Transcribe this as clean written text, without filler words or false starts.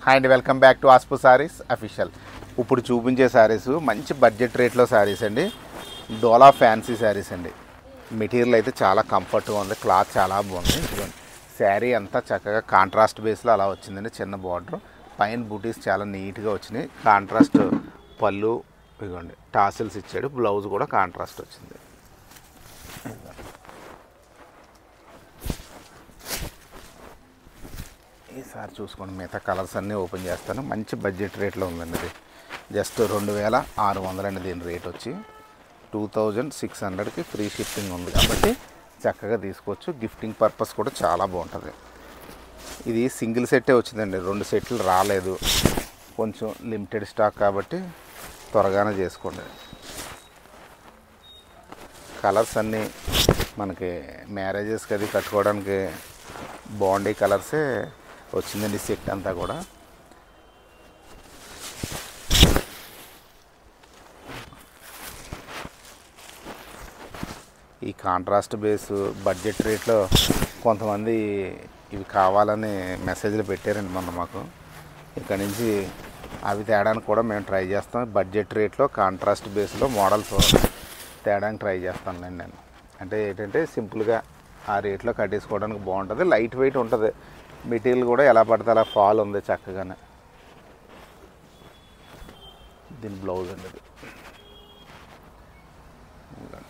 Hi అండి, welcome back to ఆస్పు sarees official. ఇప్పుడు చూపించే శారీస్ మంచి బడ్జెట్ రేట్లో శారీస్ అండి. డోలా ఫ్యాన్సీ శారీస్ అండి. మెటీరియల్ అయితే చాలా కంఫర్ట్గా ఉంది, క్లాత్ చాలా బాగుంది. ఇదిగోండి శారీ అంతా చక్కగా కాంట్రాస్ట్ బేస్లో అలా వచ్చిందండి. చిన్న బార్డర్ పైన బూటీస్ చాలా నీట్గా వచ్చినాయి. కాంట్రాస్ట్ పళ్ళు, ఇదిగోండి టాసిల్స్ ఇచ్చాడు. బ్లౌజ్ కూడా కాంట్రాస్ట్ వచ్చింది. ఈసారి చూసుకోండి, మిగతా కలర్స్ అన్నీ ఓపెన్ చేస్తాను. మంచి బడ్జెట్ రేట్లో ఉందండి. ఇది జస్ట్ 2600 అండి. దీని రేట్ వచ్చి 2600కి ఫ్రీ షిప్పింగ్ ఉంది కాబట్టి చక్కగా తీసుకోవచ్చు. గిఫ్టింగ్ పర్పస్ కూడా చాలా బాగుంటుంది. ఇది సింగిల్ సెట్టే వచ్చిందండి, 2 సెట్లు రాలేదు. కొంచెం లిమిటెడ్ స్టాక్ కాబట్టి త్వరగానే చేసుకోండి. కలర్స్ అన్నీ మనకి మ్యారేజెస్కి అది కట్టుకోవడానికి బాగుండే కలర్సే వచ్చిందండి. సెట్ అంతా కూడా ఈ కాంట్రాస్ట్ బేస్ బడ్జెట్ రేట్లో కొంతమంది ఇవి కావాలని మెసేజ్లు పెట్టారండి మొన్న మాకు. ఇక్కడ నుంచి అవి తేడానికి కూడా మేము ట్రై చేస్తాం. బడ్జెట్ రేట్లో కాంట్రాస్ట్ బేస్లో మోడల్స్ తేడానికి ట్రై చేస్తానులేండి నేను. అంటే ఏంటంటే సింపుల్గా ఆ రేట్లో కట్టేసుకోవడానికి బాగుంటుంది, లైట్ వెయిట్ ఉంటుంది. మెటీరియల్ కూడా ఎలా పడితే అలా ఫాల్ ఉంది చక్కగానే. దీని బ్లౌజ్ అండి. ఇది